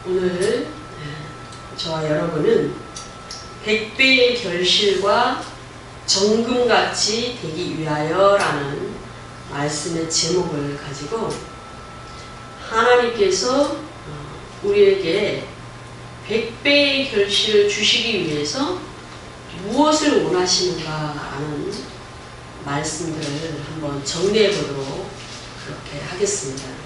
오늘 저와 여러분은 100배의 결실과 정금같이 되기 위하여 라는 말씀의 제목을 가지고 하나님께서 우리에게 100배의 결실을 주시기 위해서 무엇을 원하시는가 하는 말씀들을 한번 정리해 보도록 그렇게 하겠습니다.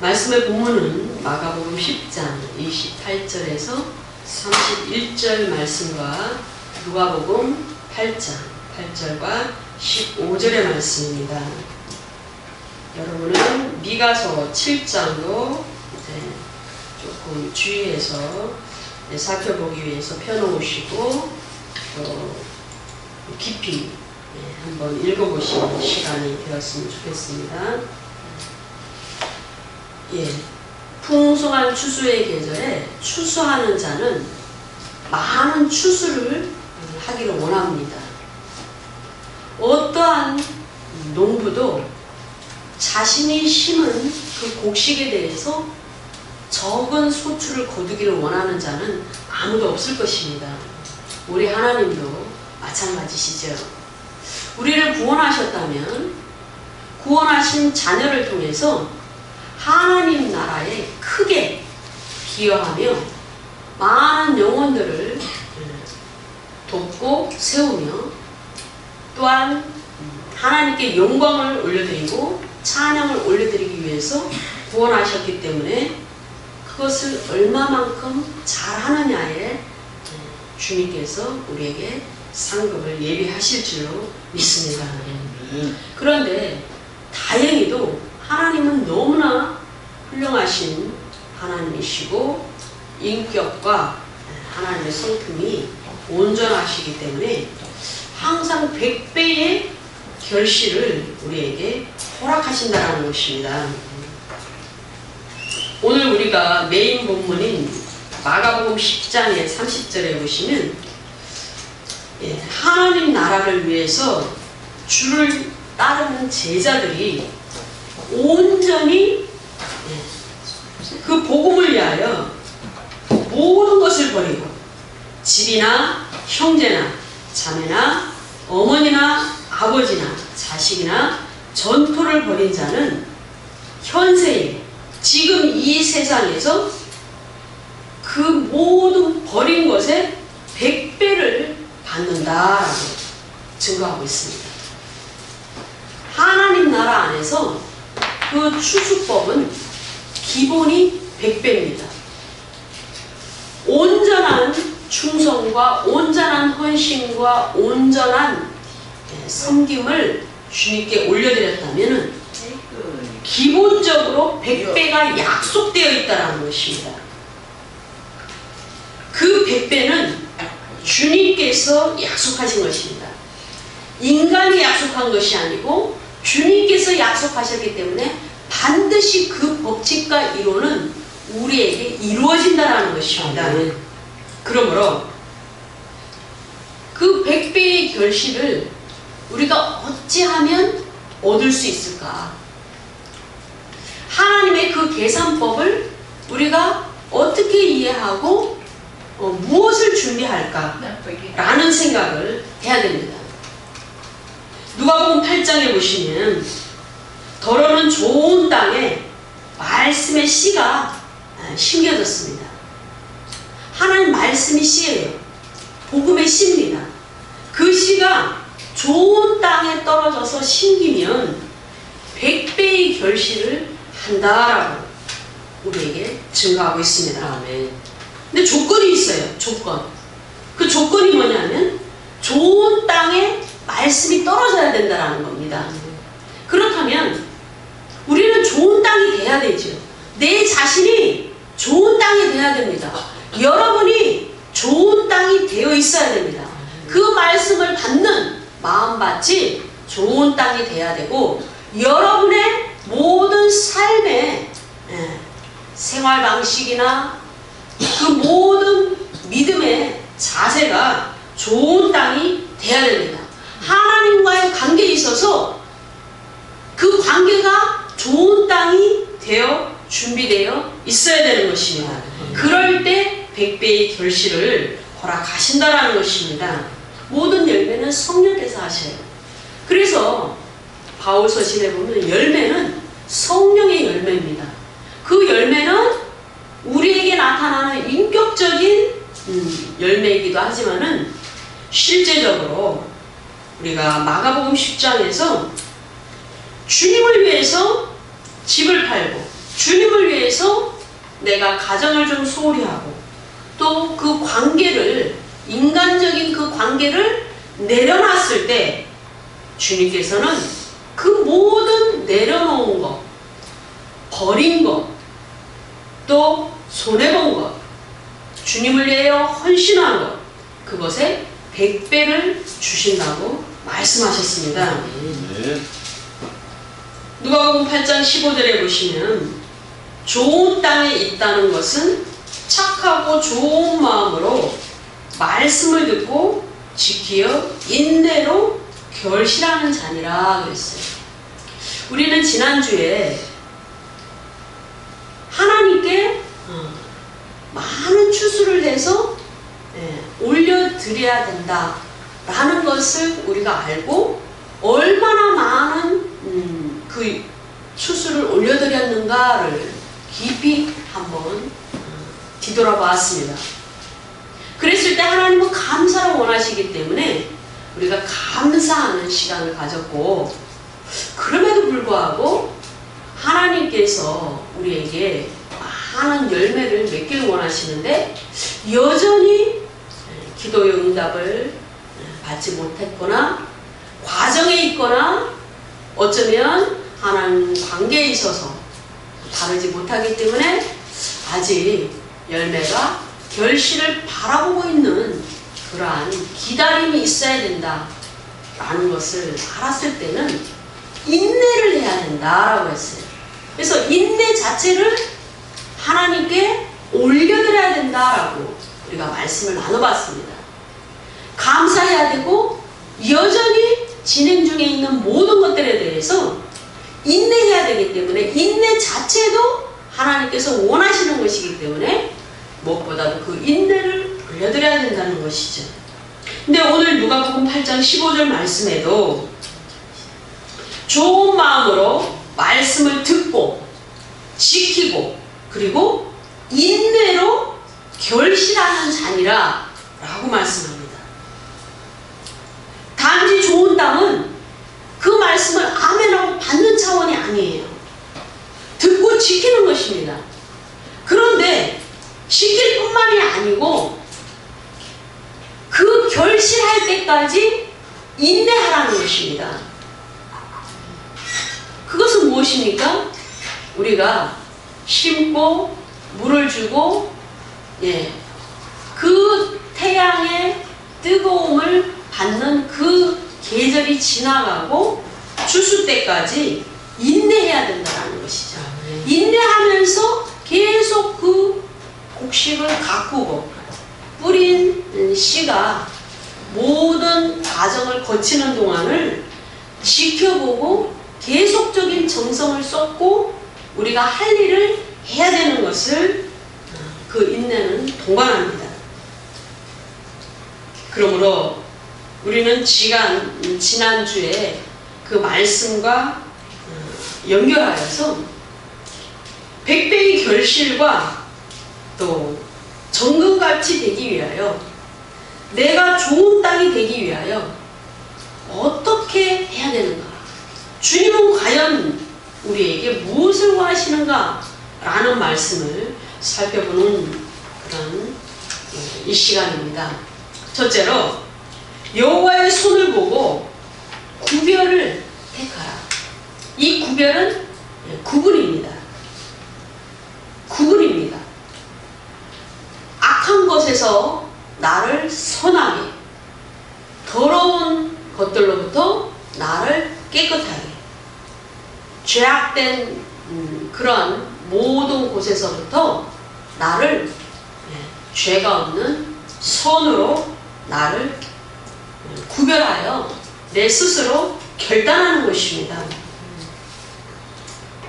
말씀의 본문은 마가복음 10장 28절에서 31절 말씀과 누가복음 8장 8절과 15절의 말씀입니다. 여러분은 미가서 7장도 조금 주의해서 살펴보기 위해서 펴놓으시고 또 깊이 한번 읽어보시는 시간이 되었으면 좋겠습니다. 풍성한 추수의 계절에 추수하는 자는 많은 추수를 하기를 원합니다. 어떠한 농부도 자신이 심은 그 곡식에 대해서 적은 소출을 거두기를 원하는 자는 아무도 없을 것입니다. 우리 하나님도 마찬가지시죠. 우리를 구원하셨다면 구원하신 자녀를 통해서 하나님 나라에 크게 기여하며 많은 영혼들을 돕고 세우며 또한 하나님께 영광을 올려드리고 찬양을 올려드리기 위해서 구원하셨기 때문에 그것을 얼마만큼 잘하느냐에 주님께서 우리에게 상급을 예비하실 줄로 믿습니다. 그런데 다행히도 하나님은 너무나 훌륭하신 하나님이시고 인격과 하나님의 성품이 온전하시기 때문에 항상 100배의 결실을 우리에게 허락하신다는 것입니다. 오늘 우리가 메인 본문인 마가복음 10장의 30절에 보시면 하나님 나라를 위해서 주를 따르는 제자들이 온전히 그 복음을 위하여 모든 것을 버리고 집이나 형제나 자매나 어머니나 아버지나 자식이나 전토를 벌인 자는 현세에 지금 이 세상에서 그 모든 버린 것에 100배를 받는다라고 증거하고 있습니다. 하나님 나라 안에서 그 추수법은 기본이 100배입니다. 온전한 충성과 온전한 헌신과 온전한 섬김을 주님께 올려드렸다면 기본적으로 100배가 약속되어 있다는 것입니다. 그 100배는 주님께서 약속하신 것입니다. 인간이 약속한 것이 아니고 주님께서 약속하셨기 때문에 반드시 그 법칙과 이론은 우리에게 이루어진다는 것입니다. 그러므로 그 100배의 결실을 우리가 어찌하면 얻을 수 있을까? 하나님의 그 계산법을 우리가 어떻게 이해하고 무엇을 준비할까? 라는 생각을 해야 됩니다. 누가복음 8장에 보시면 더러는 좋은 땅에 말씀의 씨가 심겨졌습니다. 하나님 말씀이 씨예요. 복음의 씨입니다. 그 씨가 좋은 땅에 떨어져서 심기면 100배의 결실을 한다라고 우리에게 증거하고 있습니다. 아멘. 근데 조건이 있어요. 조건. 그 조건이 뭐냐면 좋은 땅에 말씀이 떨어져야 된다는 겁니다. 그렇다면 우리는 좋은 땅이 돼야 되죠. 내 자신이 좋은 땅이 돼야 됩니다. 여러분이 좋은 땅이 되어 있어야 됩니다. 그 말씀을 받는 마음밭이 좋은 땅이 돼야 되고 여러분의 모든 삶의 생활 방식이나 그 모든 믿음의 자세가 좋은 땅이 돼야 됩니다. 하나님과의 관계에 있어서 그 관계가 좋은 땅이 되어 준비되어 있어야 되는 것입니다. 그럴 때 100배의 결실을 허락하신다라는 것입니다. 모든 열매는 성령께서 하셔요. 그래서 바울 서신에 보면 열매는 성령의 열매입니다. 그 열매는 우리에게 나타나는 인격적인 열매이기도 하지만은 실제적으로 우리가 마가복음 10장에서 주님을 위해서 집을 팔고 주님을 위해서 내가 가정을 좀 소홀히 하고 또 그 관계를 인간적인 그 관계를 내려놨을 때 주님께서는 그 모든 내려놓은 것, 버린 것, 또 손해본 것, 주님을 위하여 헌신한 것, 그것에 100배를 주신다고 말씀하셨습니다. 네. 누가복음 8장 15절에 보시면 좋은 땅에 있다는 것은 착하고 좋은 마음으로 말씀을 듣고 지키어 인내로 결실하는 자니라 그랬어요. 우리는 지난주에 하나님께 많은 추수를 내서 올려드려야 된다라는 것을 우리가 알고 얼마나 많은 그 추수를 올려드렸는가를 깊이 한번 뒤돌아보았습니다. 그랬을 때 하나님은 감사를 원하시기 때문에 우리가 감사하는 시간을 가졌고, 그럼에도 불구하고 하나님께서 우리에게 많은 열매를 맺기를 원하시는데 여전히 기도의 응답을 받지 못했거나 과정에 있거나 어쩌면 하나님 관계에 있어서 다르지 못하기 때문에 아직 열매가 결실을 바라보고 있는 그러한 기다림이 있어야 된다라는 것을 알았을 때는 인내를 해야 된다라고 했어요. 그래서 인내 자체를 하나님께 올려드려야 된다라고 우리가 말씀을 나눠봤습니다. 감사해야 되고 여전히 진행 중에 있는 모든 것들에 대해서 인내해야 되기 때문에 인내 자체도 하나님께서 원하시는 것이기 때문에 무엇보다도 그 인내를 올려드려야 된다는 것이죠. 근데 오늘 누가복음 8장 15절 말씀에도 좋은 마음으로 말씀을 듣고 지키고 그리고 인내로 결실하는 자니라 라고 말씀합니다. 단지 좋은 땅은 그 말씀을 아멘하고 받는 차원이 아니에요. 듣고 지키는 것입니다. 그런데 지킬 뿐만이 아니고 그 결실할 때까지 인내하라는 것입니다. 그것은 무엇입니까? 우리가 심고 물을 주고 그 태양의 뜨거움을 받는 그 계절이 지나가고 추수 때까지 인내해야 된다는 것이죠. 인내하면서 계속 그 곡식을 가꾸고 뿌린 씨가 모든 과정을 거치는 동안을 지켜보고 계속적인 정성을 쏟고 우리가 할 일을 해야 되는 것을 그 인내는 동반합니다. 그러므로 우리는 지난주에 그 말씀과 연결하여서 100배의 결실과 또 정금같이 되기 위하여 내가 좋은 땅이 되기 위하여 어떻게 해야 되는가? 주님은 과연 우리에게 무엇을 원하시는가? 라는 말씀을 살펴보는 그런 이 시간입니다. 첫째로 여호와의 손을 보고 구별을 택하라. 이 구별은 구분입니다. 구분입니다. 악한 것에서 나를 선하게, 더러운 것들로부터 나를 깨끗하게, 죄악된 그런 모든 곳에서부터 나를 죄가 없는 선으로 나를 구별하여 내 스스로 결단하는 것입니다.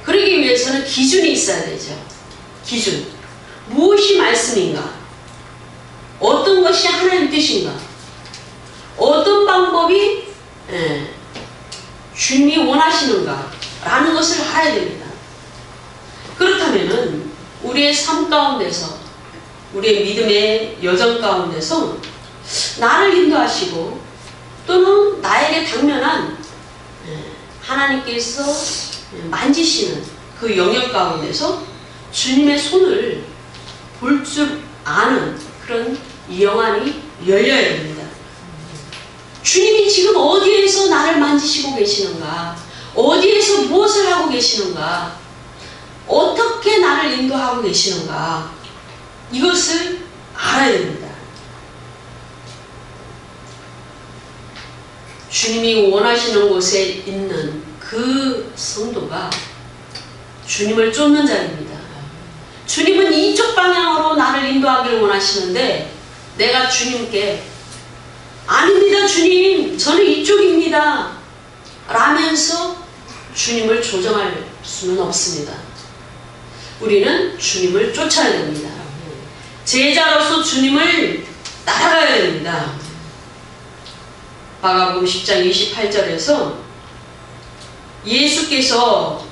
그러기 위해서 위해서는 기준이 있어야 되죠. 기준. 무엇이 말씀인가? 어떤 것이 하나님 뜻인가? 어떤 방법이 주님이 원하시는가? 라는 것을 알아야 됩니다. 그렇다면은 우리의 삶 가운데서, 우리의 믿음의 여정 가운데서 나를 인도하시고 또는 나에게 당면한 하나님께서 만지시는 그 영역 가운데서 주님의 손을 볼 줄 아는 그런 영안이 열려야 됩니다. 주님이 지금 어디에서 나를 만지시고 계시는가? 어디에서 무엇을 하고 계시는가? 어떻게 나를 인도하고 계시는가? 이것을 알아야 됩니다. 주님이 원하시는 곳에 있는 그 성도가 주님을 쫓는 자입니다. 주님은 이쪽 방향으로 나를 인도하기를 원하시는데 내가 주님께 아닙니다 주님, 저는 이쪽입니다 라면서 주님을 조정할 수는 없습니다. 우리는 주님을 쫓아야 됩니다. 제자로서 주님을 따라가야 됩니다. 마가복음 10장 28절에서 예수께서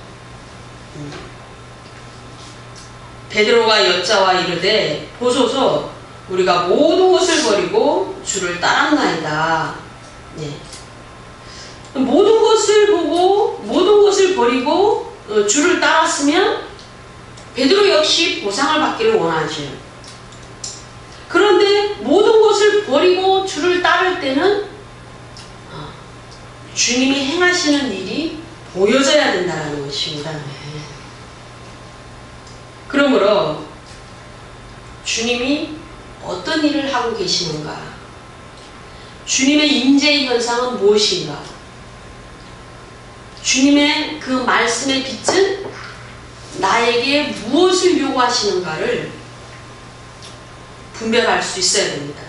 베드로가 여짜와 이르되 보소서 우리가 모든 것을 버리고 주를 따랐나이다. 네. 모든 것을 보고 모든 것을 버리고 주를 따랐으면 베드로 역시 보상을 받기를 원하죠. 그런데 모든 것을 버리고 주를 따를 때는 주님이 행하시는 일이 보여져야 된다는 것입니다. 그러므로 주님이 어떤 일을 하고 계시는가? 주님의 임재의 현상은 무엇인가? 주님의 그 말씀의 빛은 나에게 무엇을 요구하시는가를 분별할 수 있어야 됩니다.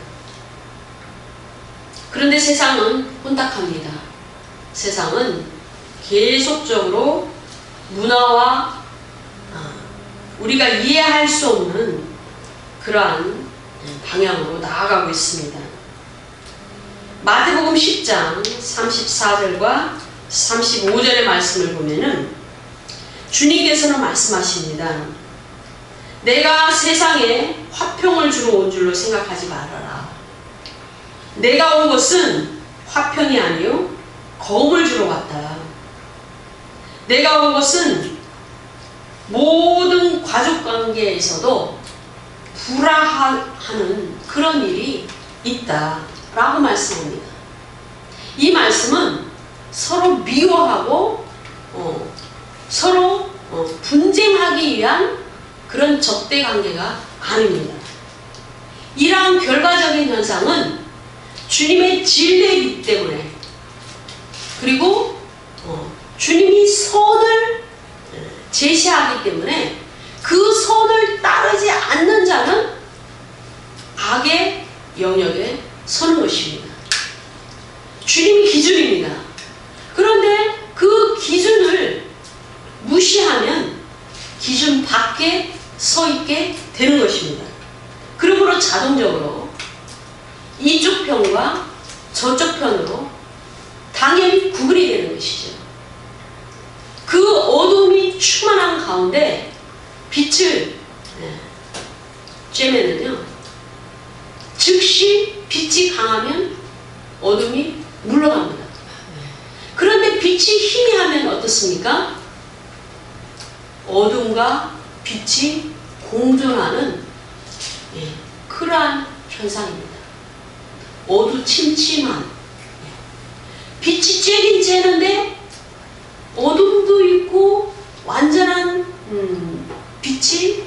그런데 세상은 혼탁합니다. 세상은 계속적으로 문화와 우리가 이해할 수 없는 그러한 방향으로 나아가고 있습니다. 마태복음 10장 34절과 35절의 말씀을 보면은 주님께서는 말씀하십니다. 내가 세상에 화평을 주러 온 줄로 생각하지 말아라. 내가 온 것은 화평이 아니요 거움을 주러 왔다. 내가 온 것은 모든 가족관계에서도 불화하는 그런 일이 있다라고 말씀합니다. 이 말씀은 서로 미워하고 서로 분쟁하기 위한 그런 적대관계가 아닙니다. 이러한 결과적인 현상은 주님의 진리이기 때문에 그리고 주님이 선을 제시하기 때문에 그 선을 따르지 않는 자는 악의 영역에 서는 것입니다. 주님이 기준입니다. 그런데 그 기준을 무시하면 기준 밖에 서 있게 되는 것입니다. 그러므로 자동적으로 이쪽 편과 저쪽 편으로 당연히 구분이 되는 것이죠. 그 어둠이 충만한 가운데 빛을 쬐면은요, 즉시 빛이 강하면 어둠이 물러갑니다. 그런데 빛이 희미하면 어떻습니까? 어둠과 빛이 공존하는 그러한 현상입니다. 어두침침한 빛이 쬐긴 쬐는데 어둠도 있고 완전한 빛이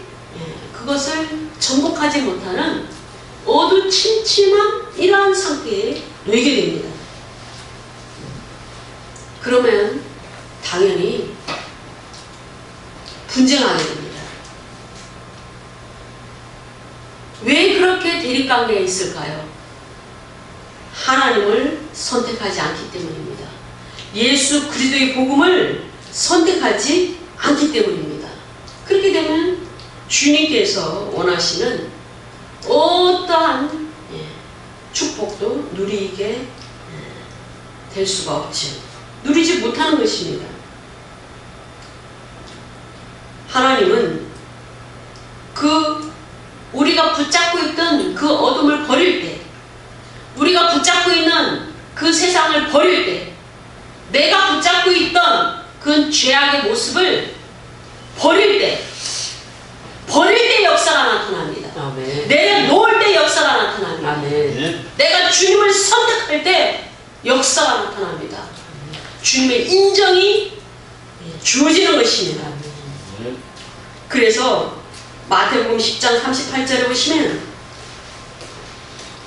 그것을 전복하지 못하는 어두침침한 이러한 상태에 놓이게 됩니다. 그러면 당연히 분쟁하게 됩니다. 왜 그렇게 대립관계에 있을까요? 하나님을 선택하지 않기 때문입니다. 예수 그리스도의 복음을 선택하지 않기 때문입니다. 그렇게 되면 주님께서 원하시는 어떠한 축복도 누리게 될 수가 없지. 누리지 못하는 것입니다. 하나님은 우리가 붙잡고 있던 그 어둠을 버릴 때, 우리가 붙잡고 있는 그 세상을 버릴 때, 내가 붙잡고 있던 그 죄악의 모습을 버릴 때 역사가 나타납니다. 아멘. 내려놓을 때 역사가 나타납니다. 아멘. 내가 주님을 선택할 때 역사가 나타납니다. 주님의 인정이 주어지는 것입니다. 그래서 마태복음 10장 38절에 보시면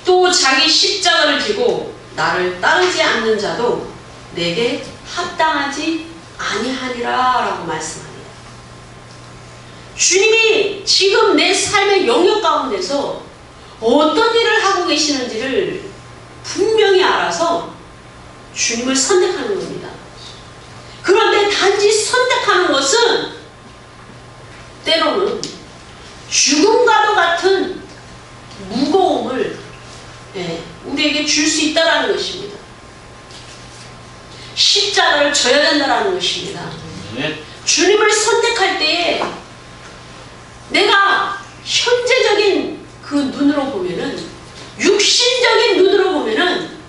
또 자기 십자가를 지고 나를 따르지 않는 자도 내게 합당하지 아니하니라 라고 말씀합니다. 주님이 지금 내 삶의 영역 가운데서 어떤 일을 하고 계시는지를 분명히 알아서 주님을 선택하는 겁니다. 그런데 단지 선택하는 것은 때로는 죽음과도 같은 무거움을 우리에게 줄 수 있다는 것입니다. 십자가를 져야 된다는 것입니다. 주님을 선택할 때에 내가 현재적인 그 눈으로 보면은, 육신적인 눈으로 보면은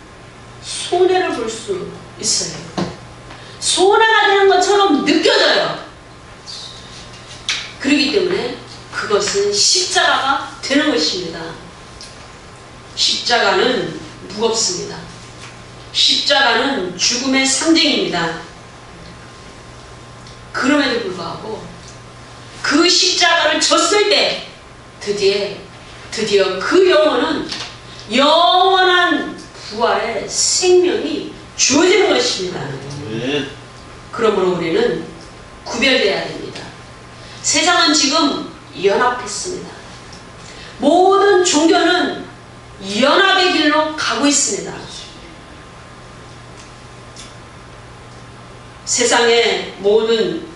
손해를 볼 수 있어요. 손해가 되는 것처럼 느껴져요. 그렇기 때문에 그것은 십자가가 되는 것입니다. 십자가는 무겁습니다. 십자가는 죽음의 상징입니다. 그럼에도 불구하고 그 십자가를 졌을 때 드디어 그 영혼은 영원한 부활의 생명이 주어지는 것입니다. 그러므로 우리는 구별되어야 됩니다. 세상은 지금 연합했습니다. 모든 종교는 연합의 길로 가고 있습니다. 세상의 모든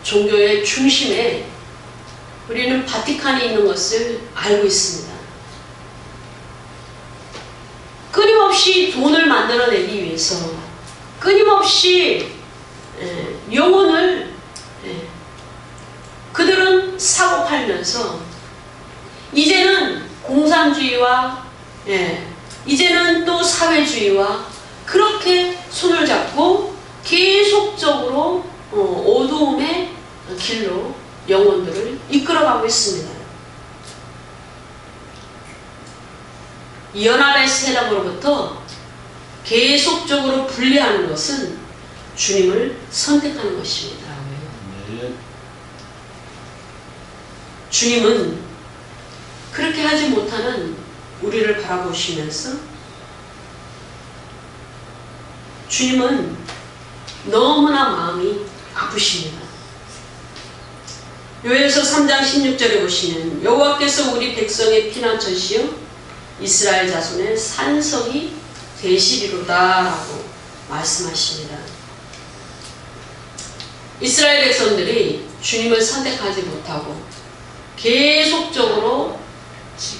종교의 중심에 우리는 바티칸이 있는 것을 알고 있습니다. 끊임없이 돈을 만들어내기 위해서, 끊임없이 영혼을 그들은 사고 팔면서 이제는 공산주의와 이제는 또 사회주의와 그렇게 손을 잡고 계속적으로 어두움의 길로 영혼들을 이끌어가고 있습니다. 연합의 세력으로부터 계속적으로 분리하는 것은 주님을 선택하는 것입니다. 주님은 그렇게 하지 못하는 우리를 바라보시면서 주님은 너무나 마음이 아프십니다. 요엘서 3장 16절에 보시면 여호와께서 우리 백성의 피난처시요 이스라엘 자손의 산성이 되시리로다 라고 말씀하십니다. 이스라엘 백성들이 주님을 선택하지 못하고 계속적으로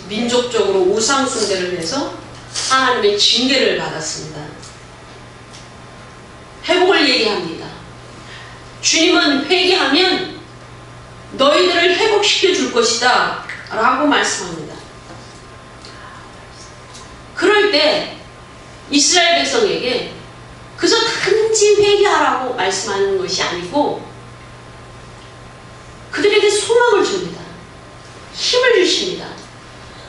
민족적으로 우상 숭배를 해서 하나님의 징계를 받았습니다. 회복을 얘기합니다. 주님은 회개하면 너희들을 회복시켜 줄 것이다 라고 말씀합니다. 그럴 때 이스라엘 백성에게 그저 단지 회개하라고 말씀하는 것이 아니고 그들에게 소망을 줍니다. 힘을 주십니다.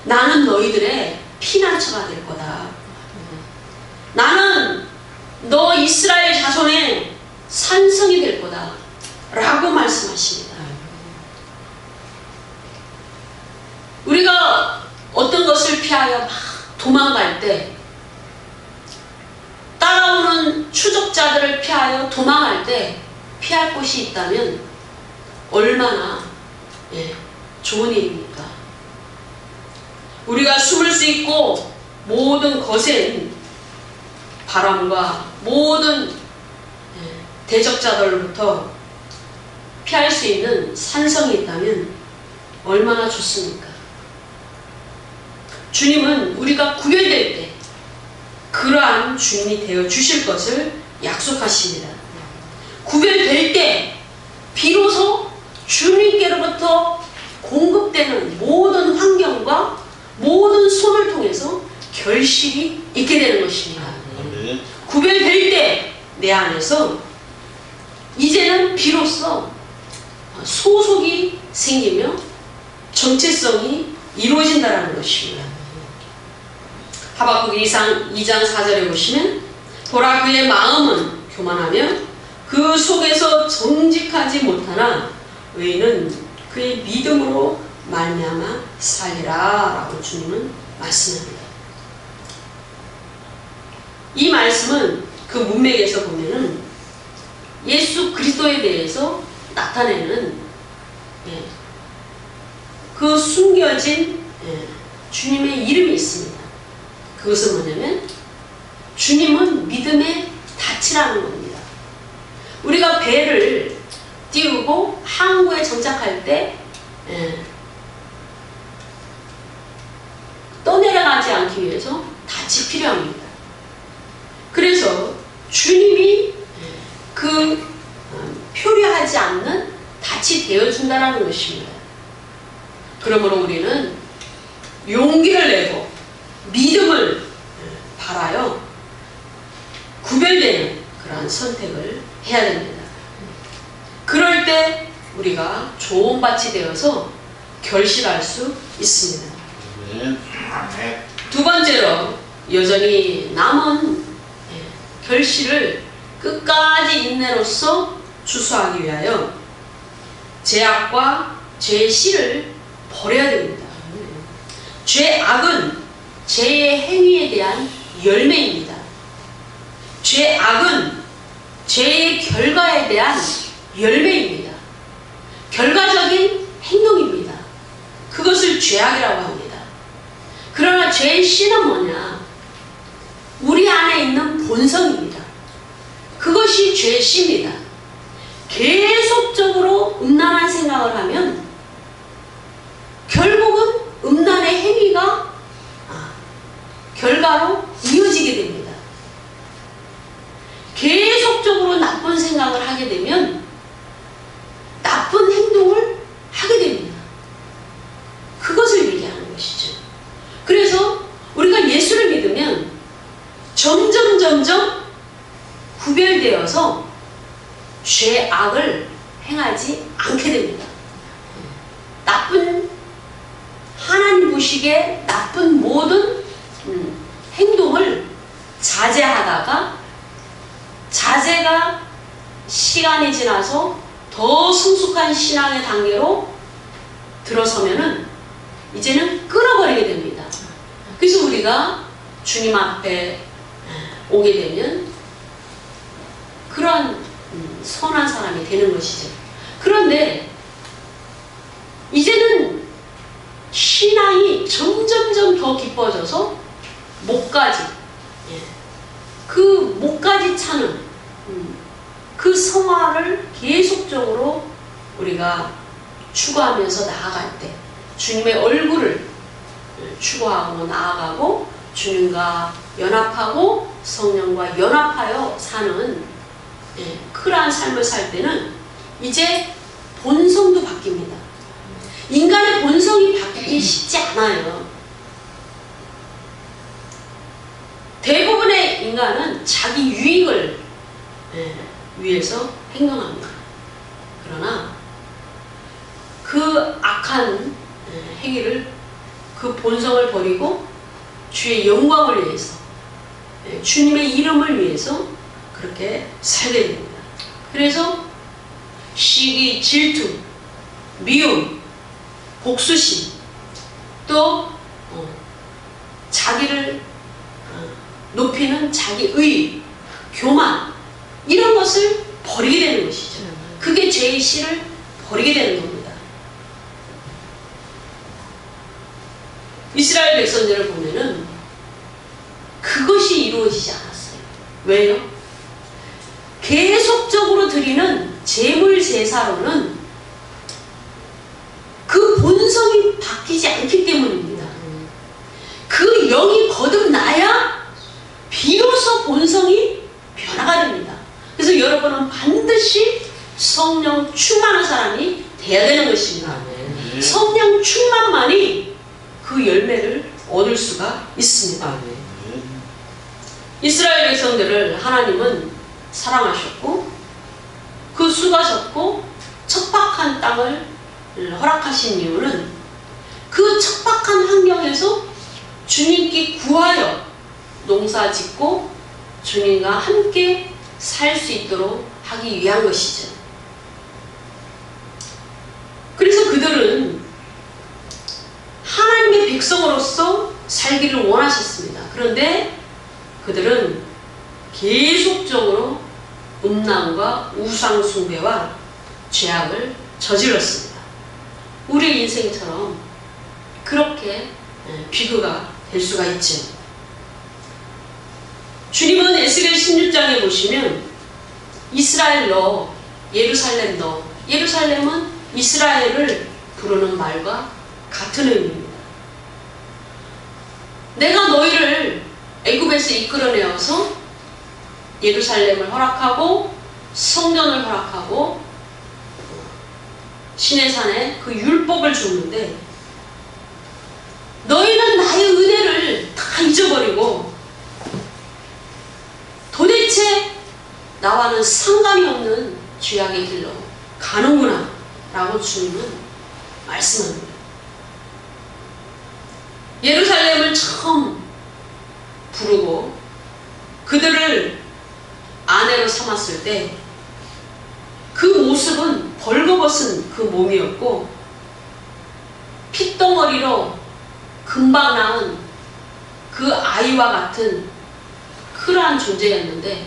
나는 너희들의 피난처가 될 거다. 나는 너 이스라엘 자손의 산성이 될 거다 라고 말씀하십니다. 우리가 어떤 것을 피하여 막 도망갈 때, 따라오는 추적자들을 피하여 도망할 때 피할 곳이 있다면 얼마나 좋은 일입니까? 우리가 숨을 수 있고 모든 거센 바람과 모든 대적자들로부터 피할 수 있는 산성이 있다면 얼마나 좋습니까? 주님은 우리가 구별될 때 그러한 주인이 되어 주실 것을 약속하십니다. 구별될 때 비로소 주님께로부터 공급되는 모든 환경과 모든 손을 통해서 결실이 있게 되는 것입니다. 구별될 때 내 안에서 이제는 비로소 소속이 생기며 정체성이 이루어진다는 것입니다. 하박국 2장 4절에 보시면 보라 그의 마음은 교만하며 그 속에서 정직하지 못하나 의인은 그의 믿음으로 말미암아 살리라 라고 주님은 말씀합니다. 이 말씀은 그 문맥에서 보면은 예수 그리스도에 대해서 나타내는 그 숨겨진 주님의 이름이 있습니다. 그것은 뭐냐면 주님은 믿음의 닻이라는 겁니다. 우리가 배를 띄우고 항구에 정착할 때 떠내려가지 않기 위해서 닻이 필요합니다. 그래서 주님이 그 표류하지 않는 닻이 되어준다는 것입니다. 그러므로 우리는 용기를 내고 믿음을 바라여 구별되는 그러한 선택을 해야 됩니다. 그럴 때 우리가 좋은 밭이 되어서 결실할 수 있습니다. 두 번째로 여전히 남은 결실을 끝까지 인내로써 추수하기 위하여 죄악과 죄의 씨를 버려야 됩니다. 죄악은 죄의 행위에 대한 열매입니다. 죄악은 죄의 결과에 대한 열매입니다. 결과적인 행동입니다. 그것을 죄악이라고 합니다. 그러나 죄의 씨는 뭐냐? 우리 안에 있는 본성입니다. 그것이 죄의 씨입니다. 계속적으로 음란한 생각을 하면 결국은 음란의 행위가 결과로 이어지게 됩니다. 계속적으로 나쁜 생각을 하게 되면 나쁜 행동을 하게 됩니다. 그것을 얘기하는 것이죠. 그래서 우리가 예수를 믿으면 점점 구별되어서 죄악을 행하지 않게 됩니다. 나쁜 하나님 보시기에 나쁜 모든 행동을 자제하다가 자제가 시간이 지나서 더 성숙한 신앙의 단계로 들어서면은 이제는 끊어버리게 됩니다. 그래서 우리가 주님 앞에 오게 되면 그런 선한 사람이 되는 것이죠. 그런데 이제는 신앙이 점점점 더 깊어져서 목까지 그 목까지 차는 그 성화를 계속적으로 우리가 추구하면서 나아갈 때 주님의 얼굴을 추구하고 나아가고 주님과 연합하고 성령과 연합하여 사는 그러한 삶을 살 때는 이제 본성도 바뀝니다. 인간의 본성이 바뀌기 쉽지 않아요. 대부분의 인간은 자기 유익을 위해서 행동합니다. 그러나 그 악한 행위를 그 본성을 버리고 주의 영광을 위해서 주님의 이름을 위해서 그렇게 살게 됩니다. 그래서 시기, 질투, 미움, 복수심, 또 자기를 높이는 자기의, 교만, 이런 것을 버리게 되는 것이죠. 그게 죄의 씨를 버리게 되는 겁니다. 이스라엘 백성들을 보면은 그것이 이루어지지 않았어요. 왜요? 계속적으로 드리는 제물 제사로는 바뀌지 않기 때문입니다. 그 영이 거듭나야 비로소 본성이 변화가 됩니다. 그래서 여러분은 반드시 성령 충만한 사람이 돼야 되는 것입니다. 성령 충만만이 그 열매를 얻을 수가 있습니다. 이스라엘 백성들을 하나님은 사랑하셨고 그 수가 졌고 척박한 땅을 허락하신 이유는 그 척박한 환경에서 주님께 구하여 농사 짓고 주님과 함께 살 수 있도록 하기 위한 것이죠. 그래서 그들은 하나님의 백성으로서 살기를 원하셨습니다. 그런데 그들은 계속적으로 음란과 우상숭배와 죄악을 저질렀습니다. 우리의 인생처럼 그렇게 비교가 될 수가 있죠. 주님은 에스겔 16장에 보시면 이스라엘 너, 예루살렘 너, 예루살렘은 이스라엘을 부르는 말과 같은 의미입니다. 내가 너희를 애굽에서 이끌어내어서 예루살렘을 허락하고 성전을 허락하고 시내산에 그 율법을 줬는데 너희는 나의 은혜를 다 잊어버리고 도대체 나와는 상관이 없는 죄악의 길로 가는구나 라고 주님은 말씀합니다. 예루살렘을 처음 부르고 그들을 아내로 삼았을 때 그 모습은 벌거벗은 그 몸이었고 핏덩어리로 금방 낳은 그 아이와 같은 그러한 존재였는데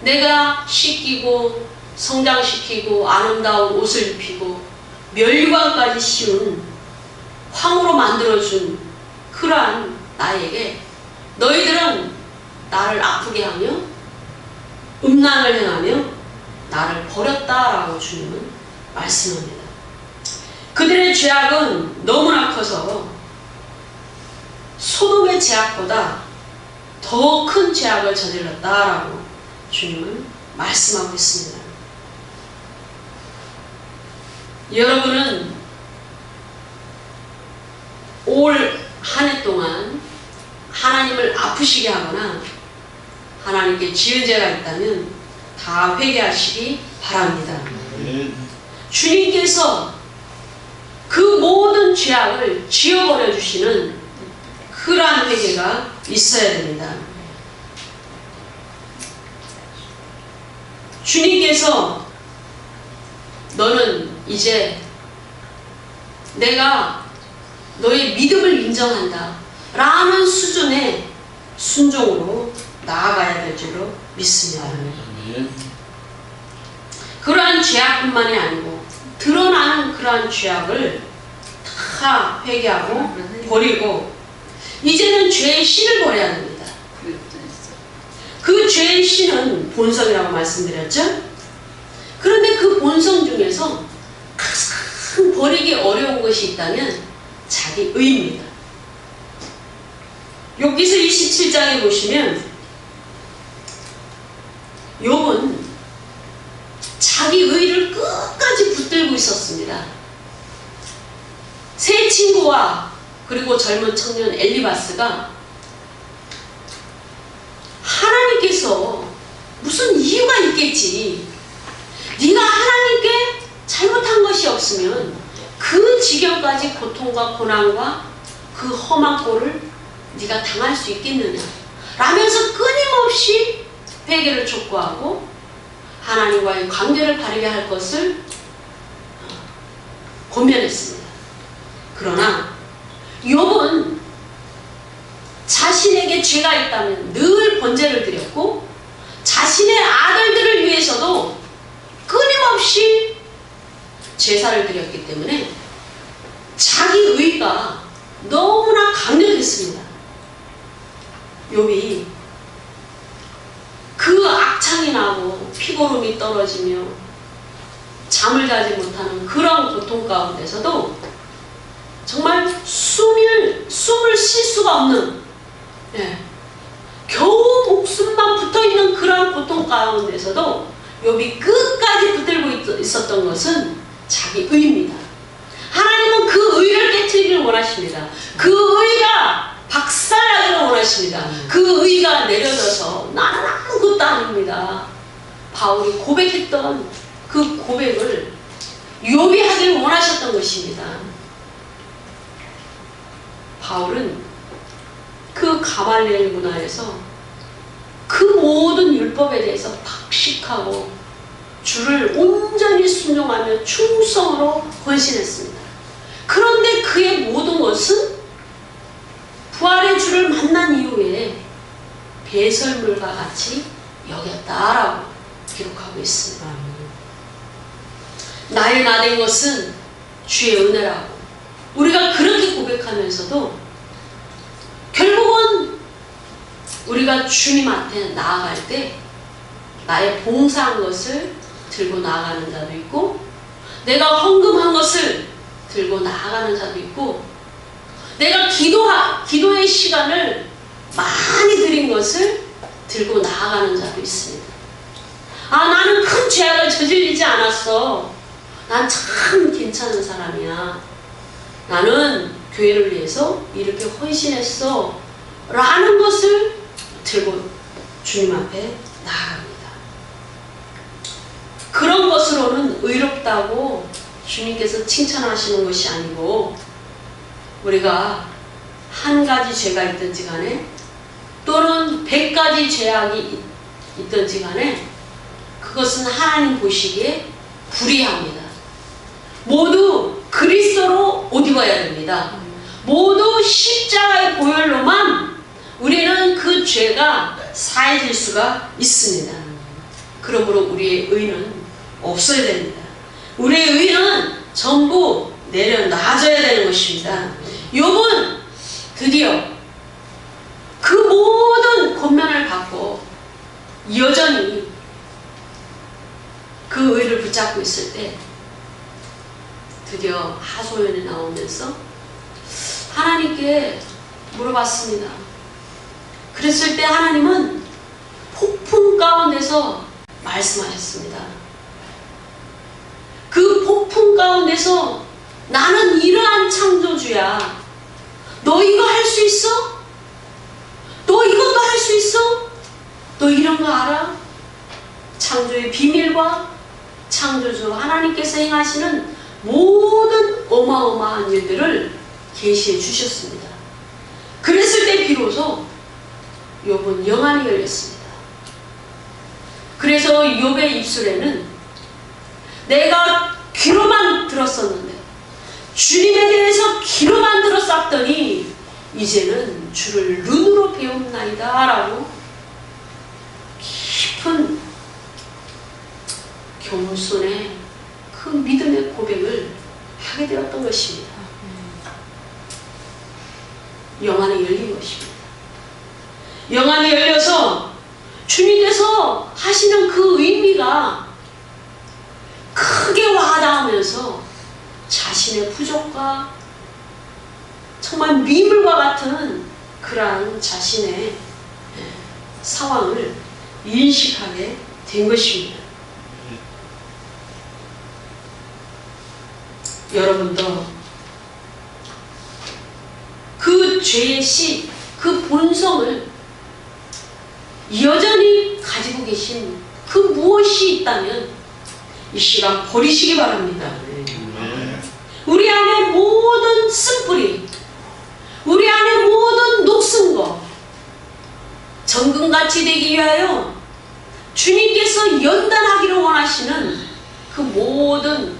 내가 씻기고 성장시키고 아름다운 옷을 입히고 멸류관까지 씌운 황으로 만들어준 그러한 나에게 너희들은 나를 아프게 하며 음란을 행하며 나를 버렸다라고 주님은 말씀합니다. 그들의 죄악은 너무나 커서 소돔의 죄악보다 더 큰 죄악을 저질렀다라고 주님은 말씀하고 있습니다. 여러분은 올 한 해 동안 하나님을 아프시게 하거나 하나님께 지은 죄가 있다면 다 회개하시기 바랍니다. 주님께서 그 모든 죄악을 지워버려 주시는 그러한 회개가 있어야 됩니다. 주님께서 너는 이제 내가 너의 믿음을 인정한다 라는 수준의 순종으로 나아가야 될 줄로 믿습니다. 그러한 죄악뿐만이 아니고 드러나는 그러한 죄악을 다 회개하고 버리고 이제는 죄의 신을 버려야 합니다. 그 죄의 신은 본성이라고 말씀드렸죠? 그런데 그 본성 중에서 가장 버리기 어려운 것이 있다면 자기 의입니다. 욥기서 27장에 보시면 욥은 자기 의를 끝까지 붙들고 있었습니다. 세 친구와 그리고 젊은 청년 엘리바스가 하나님께서 무슨 이유가 있겠지. 네가 하나님께 잘못한 것이 없으면 그 지경까지 고통과 고난과 그 험한 꼴을 네가 당할 수 있겠느냐 라면서 끊임없이 회개를 촉구하고 하나님과의 관계를 바르게 할 것을 권면했습니다. 그러나 욥은 자신에게 죄가 있다면 늘 번제를 드렸고 자신의 아들들을 위해서도 끊임없이 제사를 드렸기 때문에 자기 의가 너무나 강력했습니다. 욥이 그 악창이 나고 피고름이 떨어지며 잠을 자지 못하는 그런 고통 가운데서도 정말 숨을 쉴 수가 없는, 겨우 목숨만 붙어있는 그런 고통 가운데서도 욥이 끝까지 붙들고 있었던 것은 자기 의입니다. 하나님은 그 의를 깨트리기를 원하십니다. 그 의가 박살나기를 원하십니다. 그 의가 내려져서 나는 아무것도 아닙니다. 바울이 고백했던 그 고백을 욥이 하길 원하셨던 것입니다. 바울은 그 가말리엘 문화에서 그 모든 율법에 대해서 박식하고 주를 온전히 순종하며 충성으로 헌신했습니다. 그런데 그의 모든 것은 부활의 주를 만난 이후에 배설물과 같이 여겼다라고 기록하고 있습니다. 나의 나된 것은 주의 은혜라고 우리가 그렇게 고백하면서도 결국은 우리가 주님 앞에 나아갈 때 나의 봉사한 것을 들고 나아가는 자도 있고, 내가 헌금한 것을 들고 나아가는 자도 있고, 내가 기도의 시간을 많이 드린 것을 들고 나아가는 자도 있습니다. 아, 나는 큰 죄악을 저질리지 않았어. 난 참 괜찮은 사람이야. 나는 교회를 위해서 이렇게 헌신했어. 라는 것을 들고 주님 앞에 나아갑니다. 그런 것으로는 의롭다고 주님께서 칭찬하시는 것이 아니고, 우리가 한 가지 죄가 있든지 간에 또는 100가지 죄악이 있든지 간에 그것은 하나님 보시기에 불의합니다. 모두 그리스도로 옷 입어야 됩니다. 모두 십자가의 보혈로만 우리는 그 죄가 사해질 수가 있습니다. 그러므로 우리의 의는 없어야 됩니다. 우리의 의는 전부 내려놔져야 되는 것입니다. 욥은 드디어 그 모든 권면을 받고 여전히 그 의를 붙잡고 있을 때 드디어 하소연이 나오면서 하나님께 물어봤습니다. 그랬을 때 하나님은 폭풍 가운데서 말씀하셨습니다. 그 폭풍 가운데서 나는 이러한 창조주야. 너 이거 할 수 있어? 너 이것도 할 수 있어? 너 이런 거 알아? 창조의 비밀과 창조주 하나님께서 행하시는 모든 어마어마한 일들을 계시해 주셨습니다. 그랬을 때 비로소 욥은 영안이 열렸습니다. 그래서 욥의 입술에는 내가 귀로만 들었었는데, 주님에 대해서 귀로만 들었었더니 이제는 주를 눈으로 배움나이다 라고 깊은 겸손의 그 믿음의 고백을 하게 되었던 것입니다. 영안이 열린 것입니다. 영안이 열려서 주님께서 하시는 그 의미가 크게 와닿으면서 자신의 부족과 정말 미물과 같은 그러한 자신의 상황을 인식하게 된 것입니다. 여러분도 그 죄의 씨, 그 본성을 여전히 가지고 계신 그 무엇이 있다면 이 시간 버리시기 바랍니다. 우리 안에 모든 쓴뿌리, 우리 안에 모든 녹슨 것, 정금같이 되기 위하여 주님께서 연단하기를 원하시는 그 모든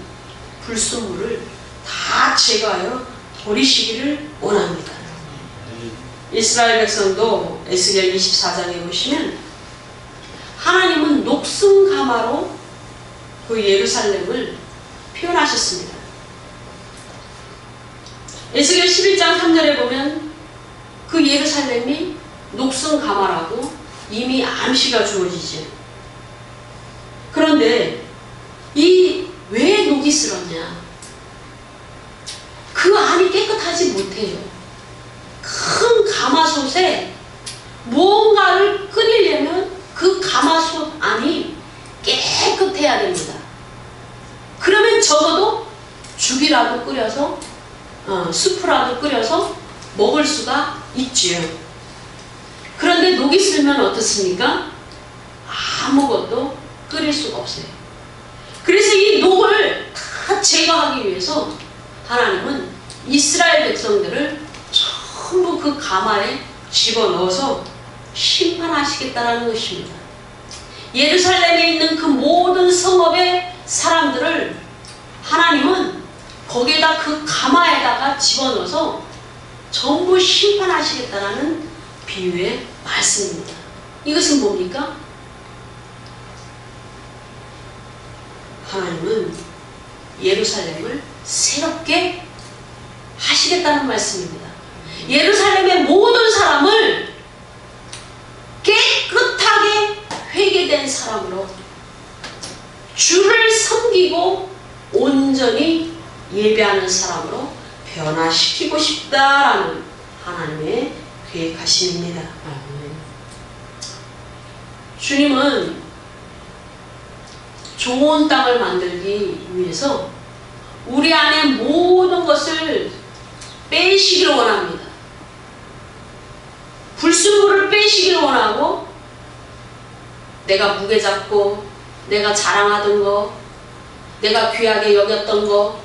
불순물을 다 제거하여 버리시기를 원합니다. 이스라엘 백성도 에스겔 24장에 보시면 하나님은 녹슨 가마로 그 예루살렘을 표현하셨습니다. 에스겔 11장 3절에 보면 그 예루살렘이 녹슨 가마라고 이미 암시가 주어지죠. 그런데 이 왜 녹이 슬었냐? 그 안이 깨끗하지 못해요. 큰 가마솥에 무언가를 끓이려면 그 가마솥 안이 깨끗해야 됩니다. 그러면 적어도 죽이라도 끓여서 수프라도 끓여서 먹을 수가 있지요. 그런데 녹이 슬면 어떻습니까? 아무것도 끓일 수가 없어요. 그래서 이 녹을 다 제거하기 위해서 하나님은 이스라엘 백성들을 전부 그 가마에 집어넣어서 심판하시겠다라는 것입니다. 예루살렘에 있는 그 모든 성읍의 사람들을 하나님은 거기에다 그 가마에다가 집어넣어서 전부 심판하시겠다라는 비유의 말씀입니다. 이것은 뭡니까? 하나님은 예루살렘을 새롭게 하시겠다는 말씀입니다. 예루살렘의 모든 사람을 깨끗하게 회개된 사람으로 주를 섬기고 온전히 예배하는 사람으로 변화시키고 싶다라는 하나님의 계획하심입니다. 주님은 좋은 땅을 만들기 위해서 우리 안에 모든 것을 빼시기를 원합니다. 불순물을 빼시기를 원하고, 내가 무게 잡고 내가 자랑하던 거, 내가 귀하게 여겼던 거,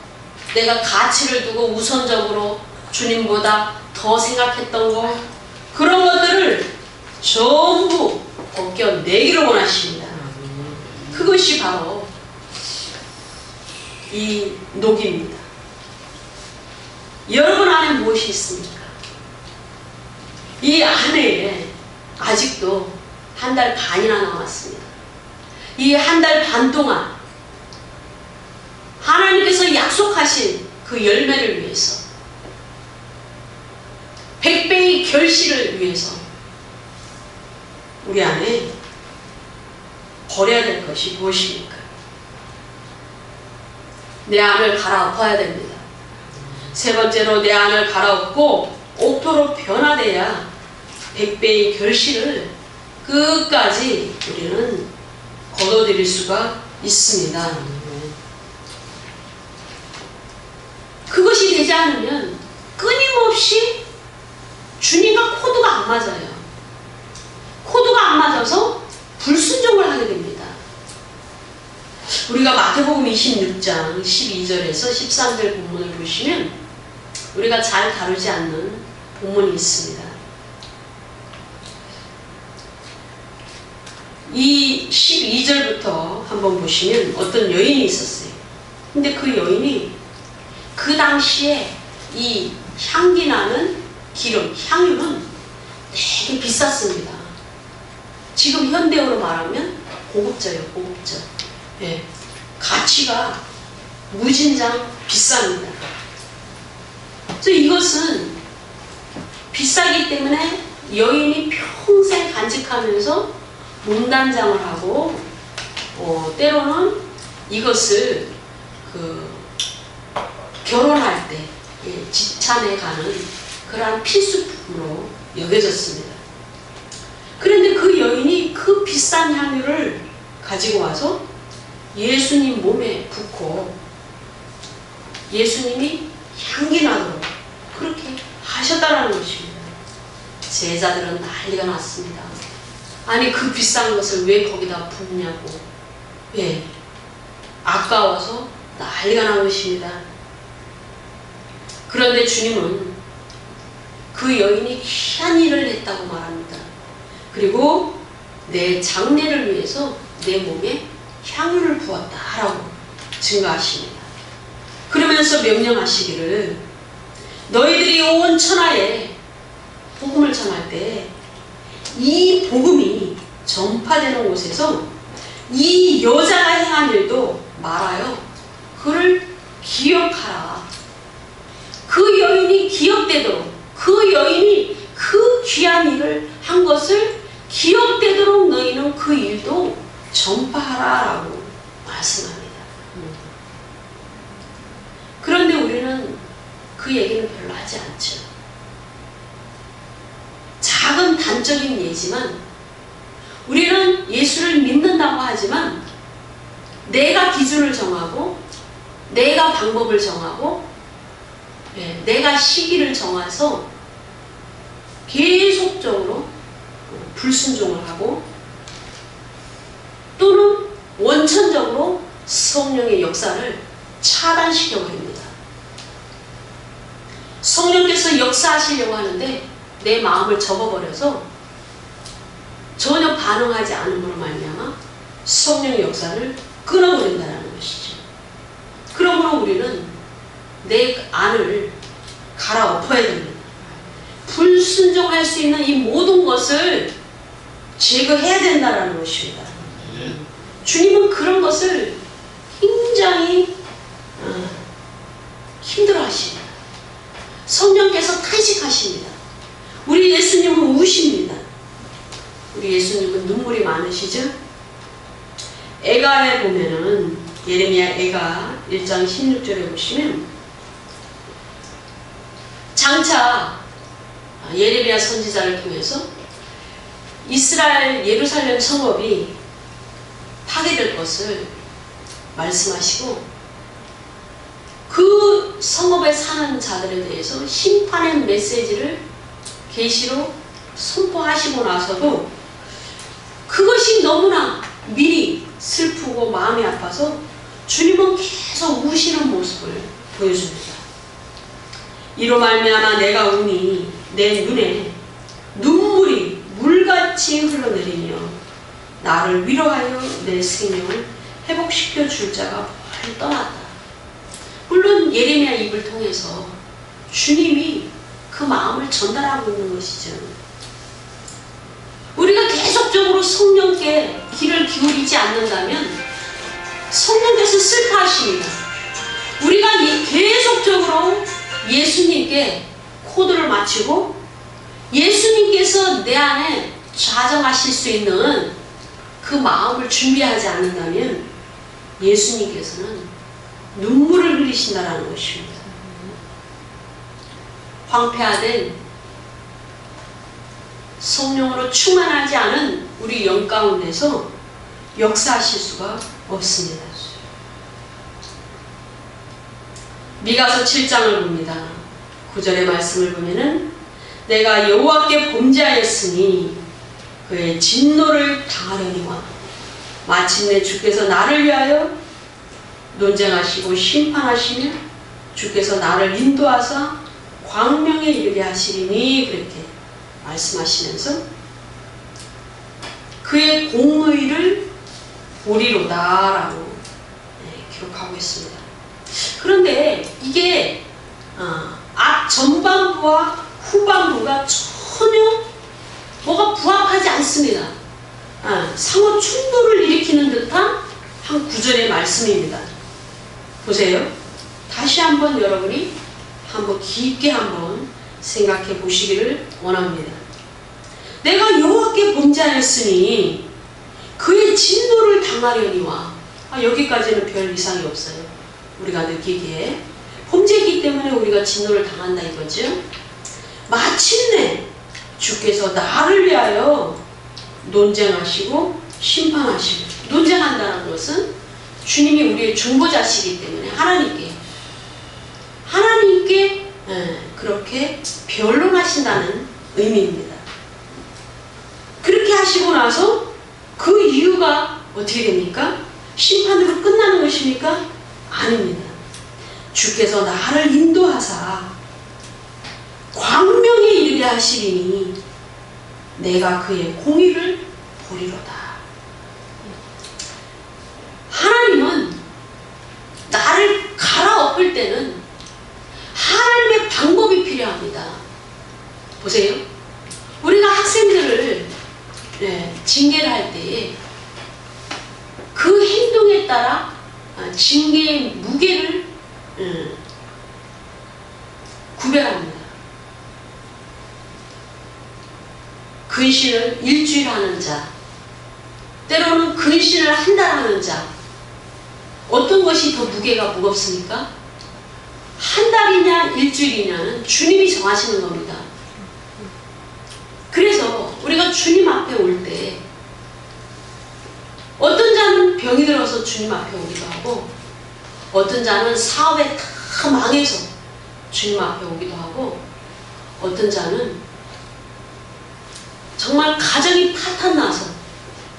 내가 가치를 두고 우선적으로 주님보다 더 생각했던 거, 그런 것들을 전부 벗겨내기를 원하십니다. 그것이 바로 이 녹입니다. 여러분 안에 무엇이 있습니까? 이 안에 아직도 한 달 반이나 남았습니다. 이 한 달 반 동안 하나님께서 약속하신 그 열매를 위해서, 100배의 결실을 위해서 우리 안에 버려야 될 것이 무엇입니까? 내 안을 갈아엎어야 됩니다. 세 번째로 내 안을 갈아엎고 옥토로 변화돼야 100배의 결실을 끝까지 우리는 거둬들일 수가 있습니다. 그것이 되지 않으면 끊임없이 주님과 코드가 안 맞아요. 코드가 안 맞아서 불순종을 하게 됩니다. 우리가 마태복음 26장 12절에서 13절 본문을 보시면 우리가 잘 다루지 않는 본문이 있습니다. 이 12절부터 한번 보시면 어떤 여인이 있었어요. 근데 그 여인이 그 당시에 이 향기 나는 기름, 향유는 되게 비쌌습니다. 지금 현대어로 말하면 고급져요, 고급져. 예, 가치가 무진장 비쌉니다. 그래서 이것은 비싸기 때문에 여인이 평생 간직하면서 문단장을 하고, 때로는 이것을 결혼할 때 지참에 가는 그러한 필수품으로 여겨졌습니다. 그런데 그 여인이 그 비싼 향유를 가지고 와서 예수님 몸에 붓고 예수님이 향기 나도록 그렇게 하셨다라는 것입니다. 제자들은 난리가 났습니다. 아니, 그 비싼 것을 왜 거기다 붓냐고. 예, 아까워서 난리가 난 것입니다. 그런데 주님은 그 여인이 귀한 일을 했다고 말합니다. 그리고 내 장례를 위해서 내 몸에 향유를 부었다라고 증거하십니다. 그러면서 명령하시기를, 너희들이 온 천하에 복음을 전할 때 이 복음이 전파되는 곳에서 이 여자가 행한 일도 말하여 그를 기억하라. 그 여인이 기억되도록, 그 여인이 그 귀한 일을 한 것을 기억되도록 너희는 그 일도 전파하라라고 말씀합니다. 그런데 우리는 그 그 얘기는 별로 하지 않죠. 작은 단적인 예지만 우리는 예수를 믿는다고 하지만 내가 기준을 정하고 내가 방법을 정하고 내가 시기를 정해서 계속적으로 불순종을 하고 또는 원천적으로 성령의 역사를 차단시켜버립니다. 성령께서 역사하시려고 하는데 내 마음을 접어버려서 전혀 반응하지 않음으로 말미암아 성령의 역사를 끊어버린다는 것이죠. 그러므로 우리는 내 안을 갈아엎어야 됩니다. 불순종할 수 있는 이 모든 것을 제거해야 된다는 것입니다. 주님은 그런 것을 굉장히 힘들어하십니다. 성령께서 탄식하십니다. 우리 예수님은 우십니다. 우리 예수님은 눈물이 많으시죠? 애가에 보면은 예레미야 애가 1장 16절에 보시면 장차 예레미야 선지자를 통해서 이스라엘 예루살렘 성읍이 파괴될 것을 말씀하시고 그 성읍에 사는 자들에 대해서 심판의 메시지를 계시로 선포하시고 나서도 그것이 너무나 미리 슬프고 마음이 아파서 주님은 계속 우시는 모습을 보여줍니다. 이로 말미암아 내가 우니 내 눈에 눈물이 물같이 흘러내리며 나를 위로하여 내 생명을 회복시켜 줄 자가 벌 떠났다. 물론 예레미야 입을 통해서 주님이 그 마음을 전달하고 있는 것이죠. 우리가 계속적으로 성령께 귀를 기울이지 않는다면 성령께서 슬퍼하십니다. 우리가 계속적으로 예수님께 코드를 맞추고 예수님께서 내 안에 좌정하실 수 있는 그 마음을 준비하지 않는다면 예수님께서는 눈물을 흘리신다는 것입니다. 황폐화된 성령으로 충만하지 않은 우리 영 가운데서 역사하실 수가 없습니다. 미가서 7장을 봅니다. 9절의 말씀을 보면은 내가 여호와께 범죄하였으니 그의 진노를 당하려니와 마침내 주께서 나를 위하여 논쟁하시고 심판하시며 주께서 나를 인도하사 광명에 이르게 하시리니 그렇게 말씀하시면서 그의 공의를 보리로다 라고 기록하고 있습니다. 그런데 이게 앞 전반부와 후반부가 전혀 뭐가 부합하지 않습니다. 상호 충돌을 일으키는 듯한 한 구절의 말씀입니다. 보세요. 다시 한번 여러분이 한번 깊게 한번 생각해 보시기를 원합니다. 내가 여호와께 범죄하였으니 그의 진노를 당하려니와 여기까지는 별 이상이 없어요. 우리가 느끼기에 범죄이기 때문에 우리가 진노를 당한다 이거죠. 마침내 주께서 나를 위하여 논쟁하시고 심판하시고, 논쟁한다는 것은 주님이 우리의 중보자시기 때문에 하나님께 그렇게 변론하신다는 의미입니다. 그렇게 하시고 나서 그 이유가 어떻게 됩니까? 심판으로 끝나는 것입니까? 아닙니다. 주께서 나를 인도하사 광명에 이르게 하시리니 내가 그의 공의를 보리로다. 하나님은 나를 갈아엎을 때는 하나님의 방법이 필요합니다. 보세요. 우리가 학생들을 징계를 할 때에 그 행동에 따라 징계의 무게를 구별합니다. 근신을 일주일 하는 자, 때로는 근신을 한 달 하는 자, 어떤 것이 더 무게가 무겁습니까? 한 달이냐 일주일이냐는 주님이 정하시는 겁니다. 그래서 우리가 주님 앞에 올 때 어떤 자는 병이 들어서 주님 앞에 오기도 하고, 어떤 자는 사업에 다 망해서 주님 앞에 오기도 하고, 어떤 자는 정말 가정이 파탄나서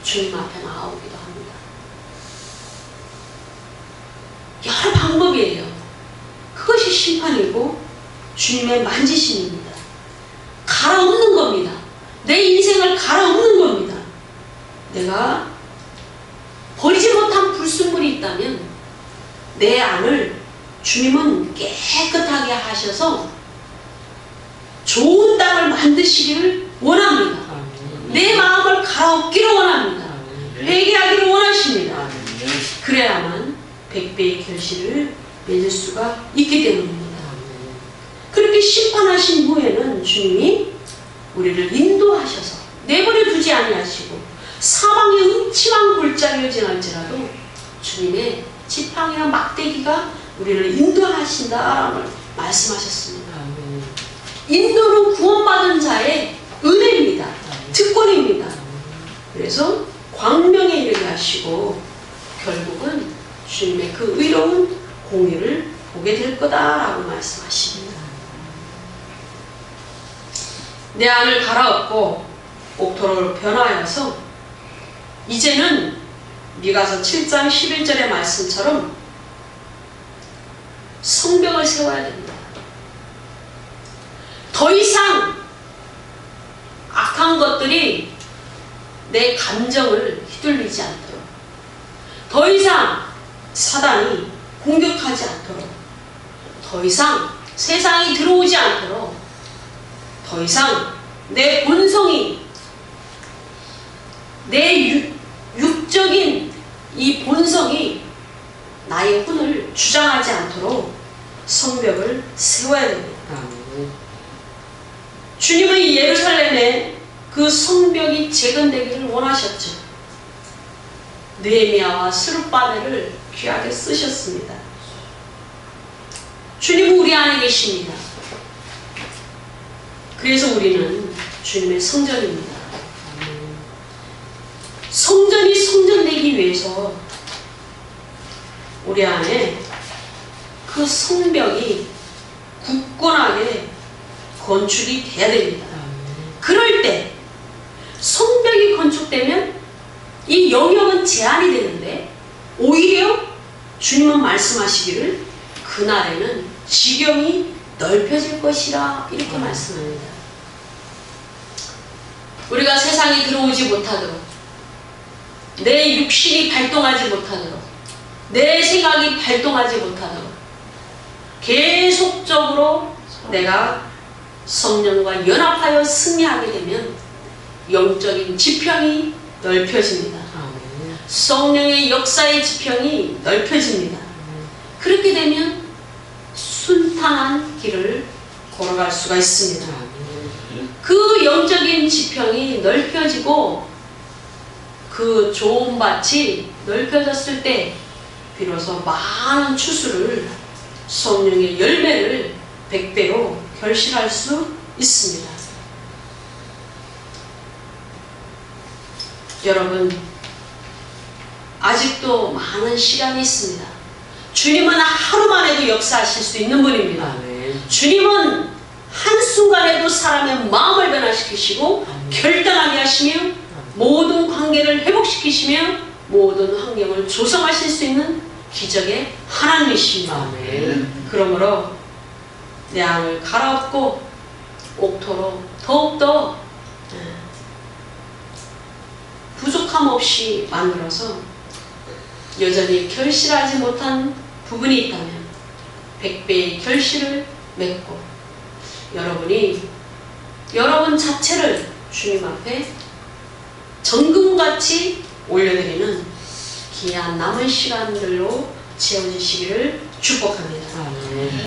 주님 앞에 나오기도 합니다. 여러 방법이에요. 그것이 심판이고 주님의 만지심입니다. 갈아엎는 겁니다. 내 인생을 갈아엎는 겁니다. 내가 버리지 못한 불순물이 있다면 내 안을 주님은 깨끗하게 하셔서 좋은 땅을 만드시기를 원합니다. 내 마음을 갈아엎기를 원합니다. 회개하기를 원하십니다. 그래야만 100배의 결실을 맺을 수가 있기 때문입니다. 그렇게 심판하신 후에는 주님이 우리를 인도하셔서 내버려 두지 아니하시고 사방의 음침한 골짜기를 지날지라도 주님의 지팡이나 막대기가 우리를 인도하신다라고 말씀하셨습니다. 인도는 구원받은 자의 은혜입니다. 특권입니다. 그래서 광명에 이르게 하시고 결국은 주님의 그 의로운 공의를 보게 될 거다라고 말씀하십니다. 내 안을 갈아엎고 옥토로 변화하여서 이제는 미가서 7장 11절의 말씀처럼 성벽을 세워야 됩니다. 더 이상 악한 것들이 내 감정을 휘둘리지 않도록, 더 이상 사단이 공격하지 않도록, 더 이상 세상이 들어오지 않도록, 더 이상 내 본성이, 내 육적인 이 본성이 나의 혼을 주장하지 않도록 성벽을 세워야 됩니다. 주님은 예루살렘에 그 성벽이 재건되기를 원하셨죠. 느헤미야와 스룹바벨을 귀하게 쓰셨습니다. 주님은 우리 안에 계십니다. 그래서 우리는 주님의 성전입니다. 성전이 성전되기 위해서 우리 안에 그 성벽이 굳건하게 건축이 돼야 됩니다. 그럴 때 성벽이 건축되면 이 영역은 제한이 되는데 오히려 주님은 말씀하시기를 그날에는 지경이 넓혀질 것이라 이렇게 말씀합니다. 우리가 세상에 들어오지 못하도록, 내 육신이 발동하지 못하도록, 내 생각이 발동하지 못하도록 계속적으로 내가 성령과 연합하여 승리하게 되면 영적인 지평이 넓혀집니다. 성령의 역사의 지평이 넓혀집니다. 그렇게 되면 순탄한 길을 걸어갈 수가 있습니다. 그 영적인 지평이 넓혀지고 그 좋은 밭이 넓혀졌을 때 비로소 많은 추수를, 성령의 열매를 100배로 결실할 수 있습니다. 여러분, 아직도 많은 시간이 있습니다. 주님은 하루만에도 역사하실 수 있는 분입니다. 주님은 한순간에도 사람의 마음을 변화시키시고 결단하게 하시며 모든 관계를 회복시키시며 모든 환경을 조성하실 수 있는 기적의 하나님이십니다. 그러므로 내 안을 갈아엎고 옥토로 더욱더 부족함 없이 만들어서 여전히 결실하지 못한 부분이 있다면 100배의 결실을 맺고 여러분이 여러분 자체를 주님 앞에 정금같이 올려드리는 귀한 남은 시간들로 채워주시기를 축복합니다.